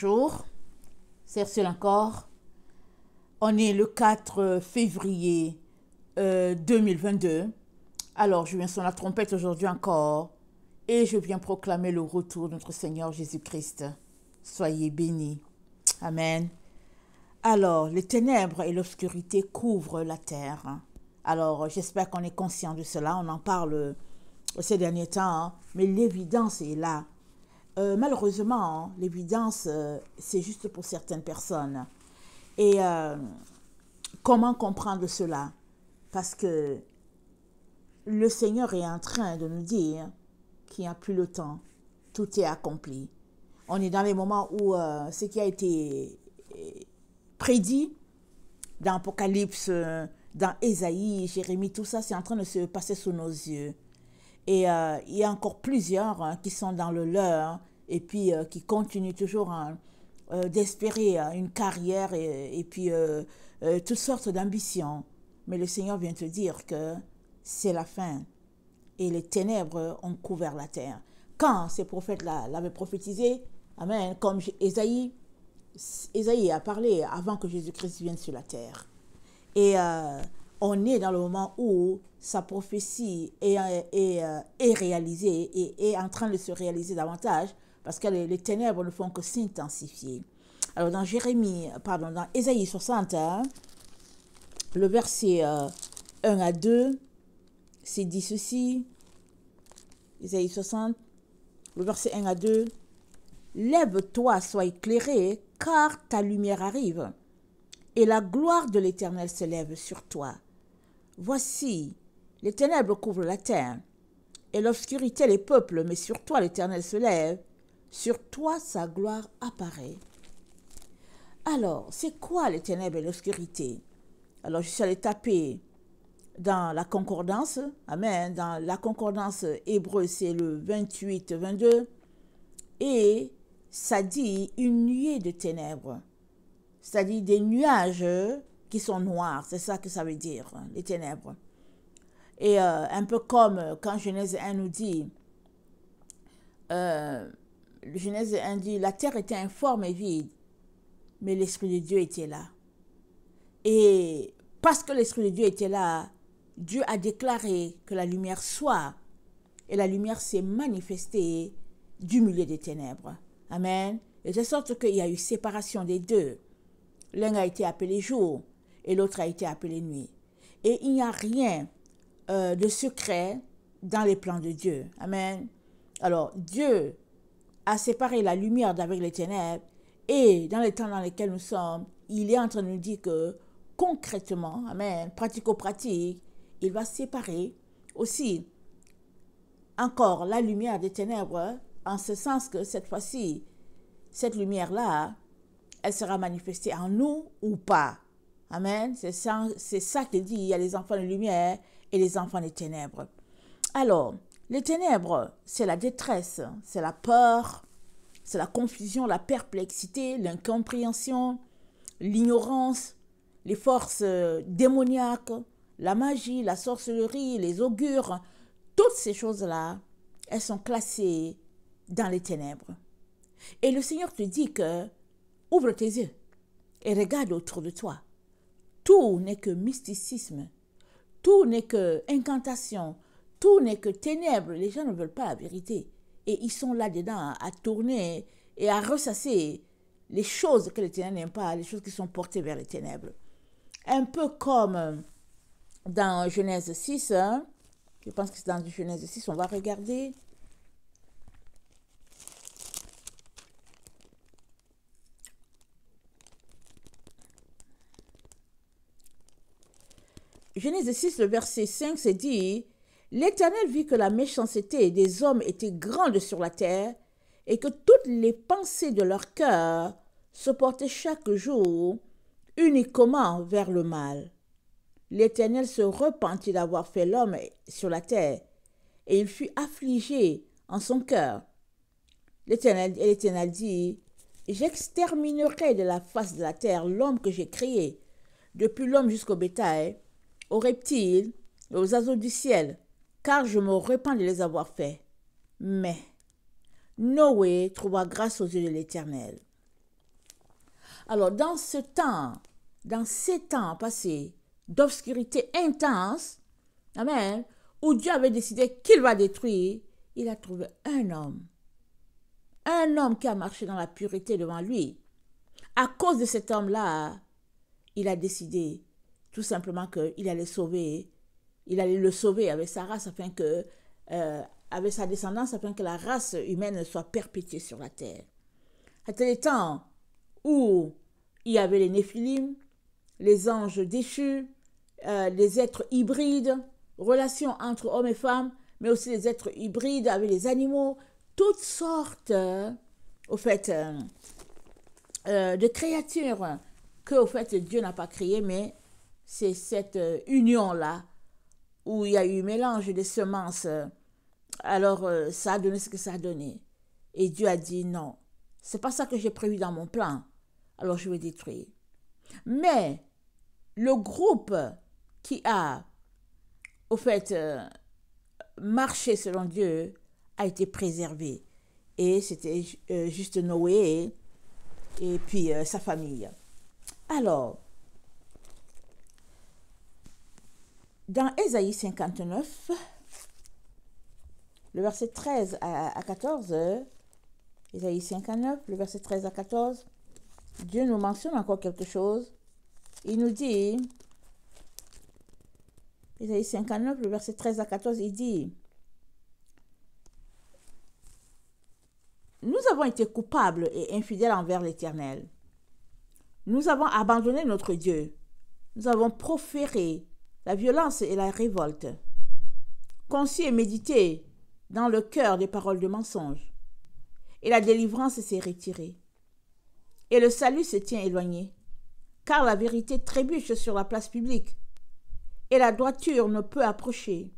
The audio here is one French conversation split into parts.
Bonjour, c'est Ursule encore. On est le 4 février 2022. Alors, je viens sur la trompette aujourd'hui encore et je viens proclamer le retour de notre Seigneur Jésus-Christ. Soyez bénis. Amen. Alors, les ténèbres et l'obscurité couvrent la terre. Alors, j'espère qu'on est conscient de cela. On en parle ces derniers temps, mais l'évidence est là. Malheureusement, l'évidence, c'est juste pour certaines personnes. Et comment comprendre cela? Parce que le Seigneur est en train de nous dire qu'il n'y a plus le temps. Tout est accompli. On est dans les moments où ce qui a été prédit dans Apocalypse, dans Ésaïe, Jérémie, tout ça, c'est en train de se passer sous nos yeux. Et il y a encore plusieurs qui sont dans le leur et puis qui continuent toujours d'espérer une carrière et puis toutes sortes d'ambitions. Mais le Seigneur vient te dire que c'est la fin et les ténèbres ont couvert la terre. Quand ces prophètes-là l'avaient prophétisé, amen, comme Ésaïe a parlé avant que Jésus-Christ vienne sur la terre. Et on est dans le moment où sa prophétie est réalisée et est en train de se réaliser davantage parce que les ténèbres ne font que s'intensifier. Alors dans dans Ésaïe 60, le verset 1 à 2, c'est dit ceci. Ésaïe 60, le verset 1 à 2. Lève-toi, sois éclairé, car ta lumière arrive, et la gloire de l'Éternel se lève sur toi. Voici, les ténèbres couvrent la terre, et l'obscurité les peuples, mais sur toi l'Éternel se lève, sur toi sa gloire apparaît. Alors, c'est quoi les ténèbres et l'obscurité? Alors, je suis allée taper dans la concordance, amen, dans la concordance hébreu, c'est le 28-22, et ça dit une nuée de ténèbres. C'est-à-dire des nuages qui sont noirs, c'est ça que ça veut dire, les ténèbres. Et un peu comme quand Genèse 1 nous dit, Genèse 1 dit, la terre était informe et vide, mais l'Esprit de Dieu était là. Et parce que l'Esprit de Dieu était là, Dieu a déclaré que la lumière soit, et la lumière s'est manifestée du milieu des ténèbres. Amen. Et de sorte qu'il y a eu séparation des deux. L'un a été appelé jour et l'autre a été appelé nuit. Et il n'y a rien de secret dans les plans de Dieu. Amen. Alors, Dieu a séparé la lumière d'avec les ténèbres et dans les temps dans lesquels nous sommes, il est en train de nous dire que concrètement, amen, pratico-pratique, il va séparer aussi encore la lumière des ténèbres en ce sens que cette fois-ci, cette lumière-là, elle sera manifestée en nous ou pas. Amen. C'est ça qu'il dit, il y a les enfants de lumière et les enfants des ténèbres. Alors, les ténèbres, c'est la détresse, c'est la peur, c'est la confusion, la perplexité, l'incompréhension, l'ignorance, les forces démoniaques, la magie, la sorcellerie, les augures. Toutes ces choses-là, elles sont classées dans les ténèbres. Et le Seigneur te dit que ouvre tes yeux et regarde autour de toi. Tout n'est que mysticisme, tout n'est que incantation, tout n'est que ténèbres. Les gens ne veulent pas la vérité. Et ils sont là-dedans à tourner et à ressasser les choses que les ténèbres n'aiment pas, les choses qui sont portées vers les ténèbres. Un peu comme dans Genèse 6, je pense que c'est dans Genèse 6, on va regarder. Genèse 6, le verset 5, c'est dit, « L'Éternel vit que la méchanceté des hommes était grande sur la terre et que toutes les pensées de leur cœur se portaient chaque jour uniquement vers le mal. L'Éternel se repentit d'avoir fait l'homme sur la terre et il fut affligé en son cœur. L'Éternel dit, « J'exterminerai de la face de la terre l'homme que j'ai créé, depuis l'homme jusqu'au bétail, aux reptiles et aux oiseaux du ciel, car je me repens de les avoir faits. » Mais Noé trouva grâce aux yeux de l'Éternel. Alors, dans ces temps passés d'obscurité intense, amen, où Dieu avait décidé qu'il va détruire, il a trouvé un homme qui a marché dans la pureté devant lui. À cause de cet homme-là, il a décidé tout simplement qu'il allait le sauver avec sa race, avec sa descendance, afin que la race humaine soit perpétuée sur la terre. C'était les temps où il y avait les Néphilim, les anges déchus, les êtres hybrides, relations entre hommes et femmes, mais aussi les êtres hybrides avec les animaux, toutes sortes, de créatures que, au fait, Dieu n'a pas créées, mais c'est cette union-là où il y a eu mélange des semences. Alors, ça a donné ce que ça a donné. Et Dieu a dit non, c'est pas ça que j'ai prévu dans mon plan. Alors, je vais détruire. Mais le groupe qui a, au fait, marché selon Dieu a été préservé. Et c'était juste Noé et puis sa famille. Alors, dans Ésaïe 59, le verset 13 à 14, Ésaïe 59, le verset 13 à 14, Dieu nous mentionne encore quelque chose. Il nous dit, Ésaïe 59, le verset 13 à 14, il dit, « Nous avons été coupables et infidèles envers l'Éternel. Nous avons abandonné notre Dieu. Nous avons proféré la violence et la révolte, conçu et médité dans le cœur des paroles de mensonge. Et la délivrance s'est retirée. Et le salut se tient éloigné, car la vérité trébuche sur la place publique, et la droiture ne peut approcher.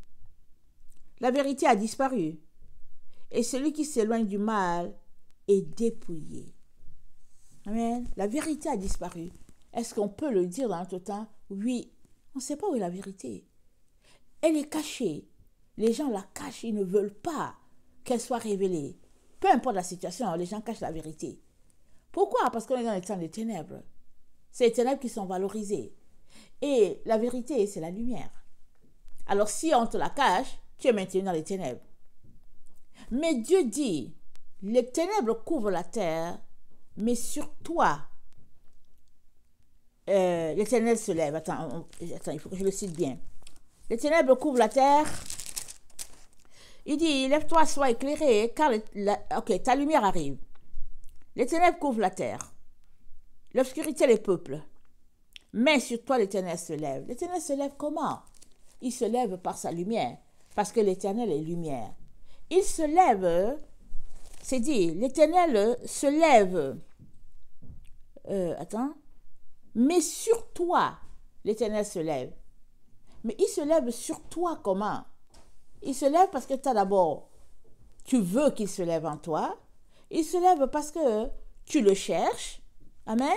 La vérité a disparu, et celui qui s'éloigne du mal est dépouillé. » Amen. La vérité a disparu. Est-ce qu'on peut le dire dans notre temps? Oui. On ne sait pas où est la vérité. Elle est cachée. Les gens la cachent. Ils ne veulent pas qu'elle soit révélée. Peu importe la situation, les gens cachent la vérité. Pourquoi? Parce qu'on est dans les temps des ténèbres. C'est les ténèbres qui sont valorisées. Et la vérité, c'est la lumière. Alors si on te la cache, tu es maintenu dans les ténèbres. Mais Dieu dit, les ténèbres couvrent la terre, mais sur toi, l'Éternel se lève. Attends, il faut que je le cite bien. Les ténèbres couvrent la terre. Il dit, lève-toi, sois éclairé, car ta lumière arrive. Les ténèbres couvrent la terre. L'obscurité les peuples. Mais sur toi, l'Éternel se lève. L'Éternel se lève comment? Il se lève par sa lumière, parce que l'Éternel est lumière. Il se lève, c'est dit, l'Éternel se lève. Mais sur toi, l'Éternel se lève. Mais il se lève sur toi comment? Il se lève parce que tu veux qu'il se lève en toi. Il se lève parce que tu le cherches. Amen.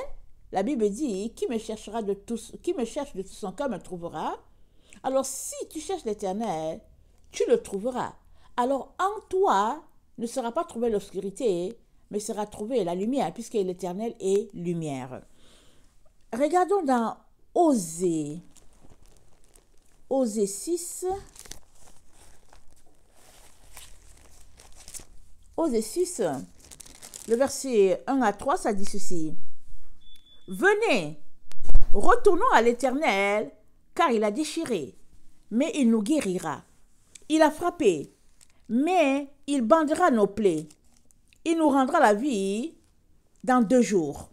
La Bible dit, qui me cherche de tout son cœur me trouvera. Alors si tu cherches l'Éternel, tu le trouveras. Alors en toi ne sera pas trouvée l'obscurité, mais sera trouvée la lumière, puisque l'Éternel est lumière. Regardons dans Osée 6. Osée 6, le verset 1 à 3, ça dit ceci. Venez, retournons à l'Éternel, car il a déchiré, mais il nous guérira. Il a frappé, mais il bandera nos plaies. Il nous rendra la vie dans 2 jours.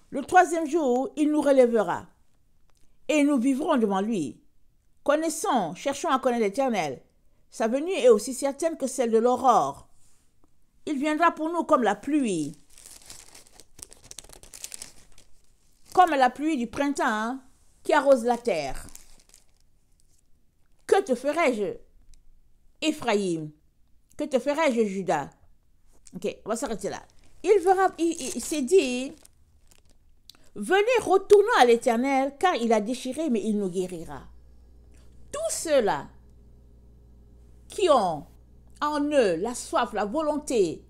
Le 3e jour, il nous relèvera, et nous vivrons devant lui. Cherchons à connaître l'Éternel. Sa venue est aussi certaine que celle de l'aurore. Il viendra pour nous comme la pluie du printemps qui arrose la terre. Que te ferai-je, Éphraïm? Que te ferai-je, Judas? Ok, on va s'arrêter là. Il s'est dit, venez, retournons à l'Éternel, car il a déchiré, mais il nous guérira. Tous ceux-là qui ont en eux la soif, la volonté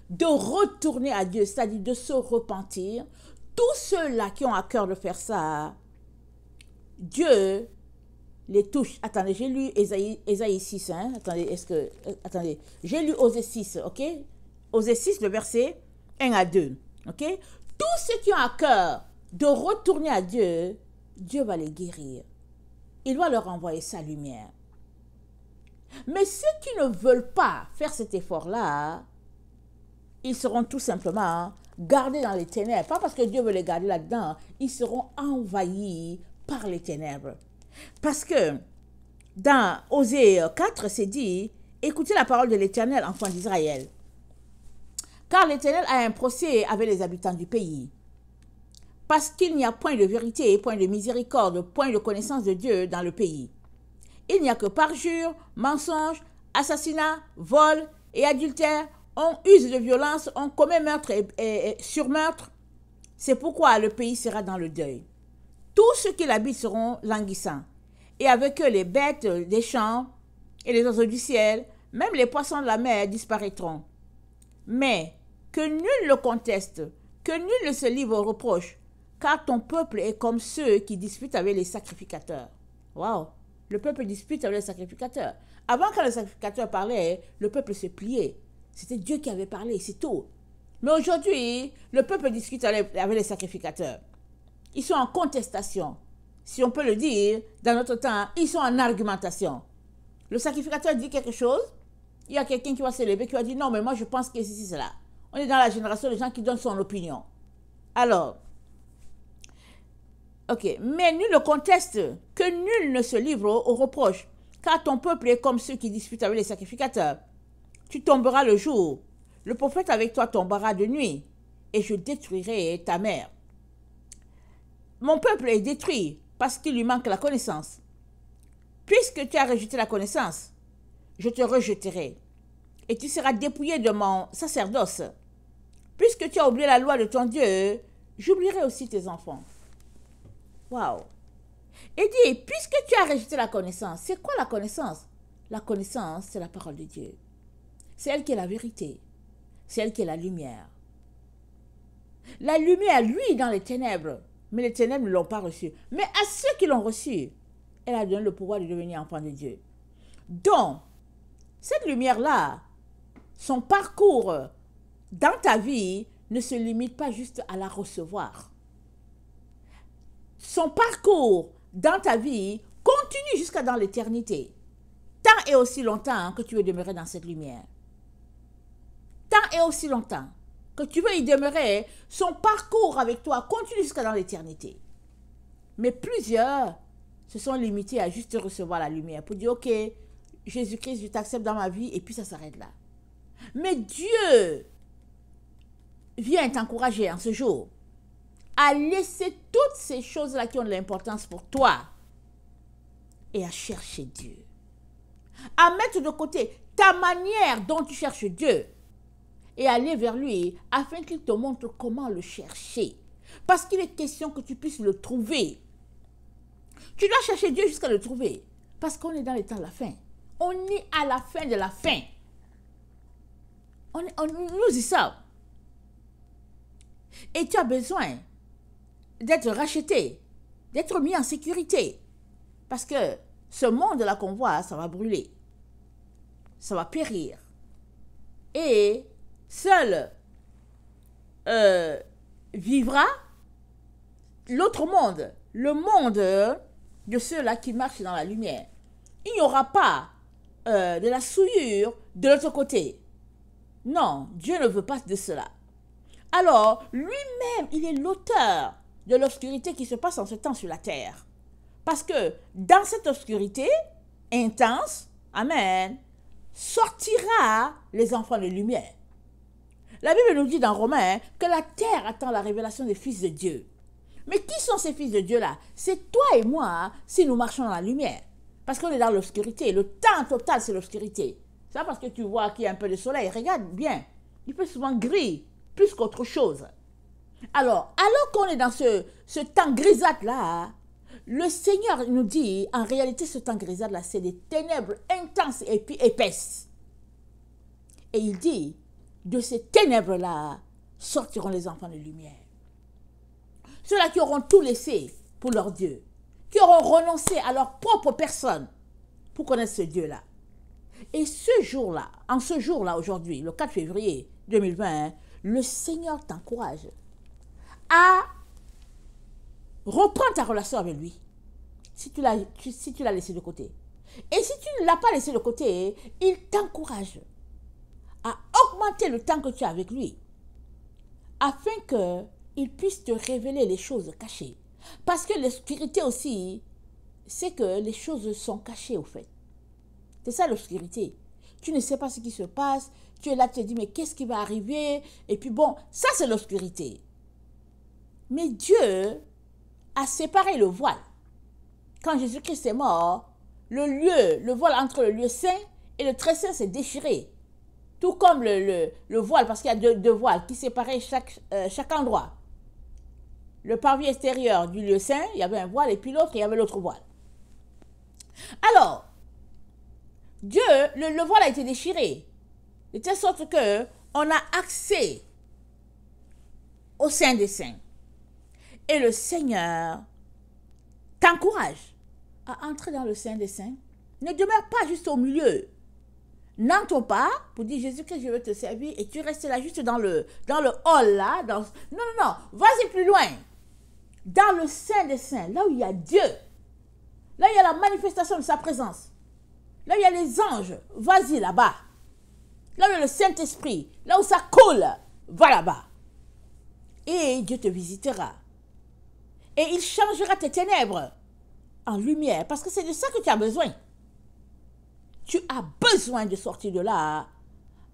de retourner à Dieu, c'est-à-dire de se repentir, tous ceux-là qui ont à cœur de faire ça, Dieu les touche. Attendez, j'ai lu Ésaïe 6. Hein? Attendez, j'ai lu Osée 6, ok? Osée 6, le verset 1 à 2, ok? Tous ceux qui ont à cœur de retourner à Dieu, Dieu va les guérir. Il va leur envoyer sa lumière. Mais ceux qui ne veulent pas faire cet effort-là, ils seront tout simplement gardés dans les ténèbres. Pas parce que Dieu veut les garder là-dedans, ils seront envahis par les ténèbres. Parce que dans Osée 4, c'est dit, écoutez la parole de l'Éternel, enfants d'Israël. Car l'Éternel a un procès avec les habitants du pays. Parce qu'il n'y a point de vérité, point de miséricorde, point de connaissance de Dieu dans le pays. Il n'y a que parjure, mensonge, assassinat, vol et adultère. On use de violence, on commet meurtre et surmeurtre. C'est pourquoi le pays sera dans le deuil. Tous ceux qui l'habitent seront languissants. Et avec eux les bêtes des champs et les oiseaux du ciel, même les poissons de la mer disparaîtront. Mais que nul ne conteste, que nul ne se livre au reproche, car ton peuple est comme ceux qui disputent avec les sacrificateurs. Waouh! Le peuple dispute avec les sacrificateurs. Avant, quand le sacrificateur parlait, le peuple se pliait. C'était Dieu qui avait parlé, c'est tout. Mais aujourd'hui, le peuple discute avec les sacrificateurs. Ils sont en contestation. Si on peut le dire, dans notre temps, ils sont en argumentation. Le sacrificateur dit quelque chose, il y a quelqu'un qui va se lever, qui va dire non, mais moi je pense que c'est cela. On est dans la génération des gens qui donnent son opinion. Alors, ok, mais nul ne conteste, que nul ne se livre au reproche, car ton peuple est comme ceux qui disputent avec les sacrificateurs. Tu tomberas le jour, le prophète avec toi tombera de nuit, et je détruirai ta mère. Mon peuple est détruit parce qu'il lui manque la connaissance. Puisque tu as rejeté la connaissance, je te rejeterai, et tu seras dépouillé de mon sacerdoce. Puisque tu as oublié la loi de ton Dieu, j'oublierai aussi tes enfants. Waouh! Et dit, puisque tu as rejeté la connaissance, c'est quoi la connaissance? La connaissance, c'est la parole de Dieu. C'est elle qui est la vérité. C'est elle qui est la lumière. La lumière, lui, dans les ténèbres. Mais les ténèbres ne l'ont pas reçue. Mais à ceux qui l'ont reçue, elle a donné le pouvoir de devenir enfant de Dieu. Donc, cette lumière-là, son parcours dans ta vie ne se limite pas juste à la recevoir. Son parcours dans ta vie continue jusqu'à dans l'éternité. Tant et aussi longtemps que tu veux demeurer dans cette lumière. Tant et aussi longtemps que tu veux y demeurer, son parcours avec toi continue jusqu'à dans l'éternité. Mais plusieurs se sont limités à juste recevoir la lumière pour dire, ok, Jésus-Christ, je t'accepte dans ma vie, et puis ça s'arrête là. Mais Dieu vient t'encourager en ce jour à laisser toutes ces choses-là qui ont de l'importance pour toi et à chercher Dieu. À mettre de côté ta manière dont tu cherches Dieu et aller vers lui afin qu'il te montre comment le chercher. Parce qu'il est question que tu puisses le trouver. Tu dois chercher Dieu jusqu'à le trouver. Parce qu'on est dans les temps de la fin. On est à la fin de la fin. Nous y sommes. Et tu as besoin d'être racheté, d'être mis en sécurité. Parce que ce monde-là qu'on voit, ça va brûler. Ça va périr. Et seul vivra l'autre monde, le monde de ceux-là qui marchent dans la lumière. Il n'y aura pas de la souillure de l'autre côté. Non, Dieu ne veut pas de cela. Alors, lui-même, il est l'auteur de l'obscurité qui se passe en ce temps sur la terre. Parce que dans cette obscurité intense, amen, sortira les enfants de lumière. La Bible nous dit dans Romains que la terre attend la révélation des fils de Dieu. Mais qui sont ces fils de Dieu-là? C'est toi et moi si nous marchons dans la lumière. Parce qu'on est dans l'obscurité. Le temps total, c'est l'obscurité. C'est pas parce que tu vois qu'il y a un peu de soleil. Regarde bien. Il fait souvent gris, plus qu'autre chose. Alors qu'on est dans ce temps grisâtre-là, le Seigneur nous dit, en réalité, ce temps grisâtre-là, c'est des ténèbres intenses et puis épaisses. Et il dit, de ces ténèbres-là, sortiront les enfants de lumière. Ceux-là qui auront tout laissé pour leur Dieu, qui auront renoncé à leur propre personne pour connaître ce Dieu-là. Et ce jour-là, en ce jour-là aujourd'hui, le 4 février 2020, le Seigneur t'encourage à reprendre ta relation avec lui, si tu l'as laissé de côté. Et si tu ne l'as pas laissé de côté, il t'encourage à augmenter le temps que tu as avec lui, afin qu'il puisse te révéler les choses cachées. Parce que l'obscurité aussi, c'est que les choses sont cachées au fait. C'est ça l'obscurité. Tu ne sais pas ce qui se passe, tu es là, tu te dis mais qu'est-ce qui va arriver? Et puis bon, ça c'est l'obscurité. Mais Dieu a séparé le voile. Quand Jésus-Christ est mort, le voile entre le lieu saint et le très saint s'est déchiré. Tout comme le voile, parce qu'il y a deux voiles qui séparaient chaque endroit. Le parvis extérieur du lieu saint, il y avait un voile, et puis l'autre, il y avait l'autre voile. Alors, Dieu, le voile a été déchiré, de telle sorte qu'on a accès au Saint des Saints. Et le Seigneur t'encourage à entrer dans le Saint des Saints. Ne demeure pas juste au milieu. N'entre pas pour dire Jésus-Christ, je veux te servir, et tu restes là juste dans le hall là. Non, vas-y plus loin. Dans le Saint des Saints, là où il y a Dieu, là où il y a la manifestation de sa présence, là où il y a les anges, vas-y là-bas. Là où il y a le Saint-Esprit, là où ça coule, va là-bas. Et Dieu te visitera. Et il changera tes ténèbres en lumière, parce que c'est de ça que tu as besoin. Tu as besoin de sortir de là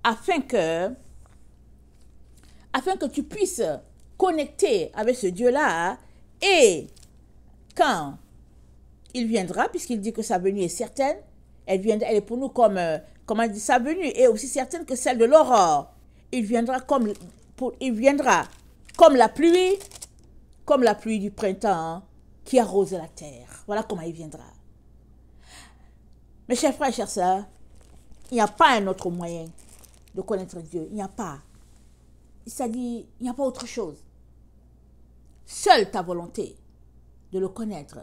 afin que tu puisses connecter avec ce Dieu-là. Et quand il viendra, puisqu'il dit que sa venue est certaine, elle est pour nous comme sa venue est aussi certaine que celle de l'aurore. Il viendra comme la pluie du printemps qui arrose la terre. Voilà comment il viendra. Mes chers frères et chères sœurs, il n'y a pas un autre moyen de connaître Dieu. Il n'y a pas. C'est-à-dire, il n'y a pas autre chose. Seule ta volonté de le connaître.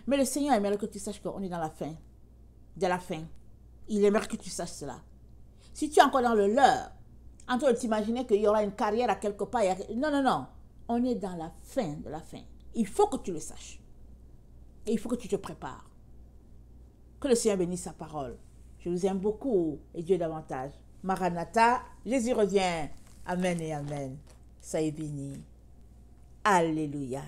Mais le Seigneur aimerait que tu saches qu'on est dans la fin. De la fin. Il aimerait que tu saches cela. Si tu es encore dans le leurre, en train de t'imaginer qu'il y aura une carrière à quelque part. Non. On est dans la fin de la fin. Il faut que tu le saches. Et il faut que tu te prépares. Que le Seigneur bénisse sa parole. Je vous aime beaucoup et Dieu davantage. Maranatha, Jésus revient. Amen et amen. Soyez bénis. Alléluia.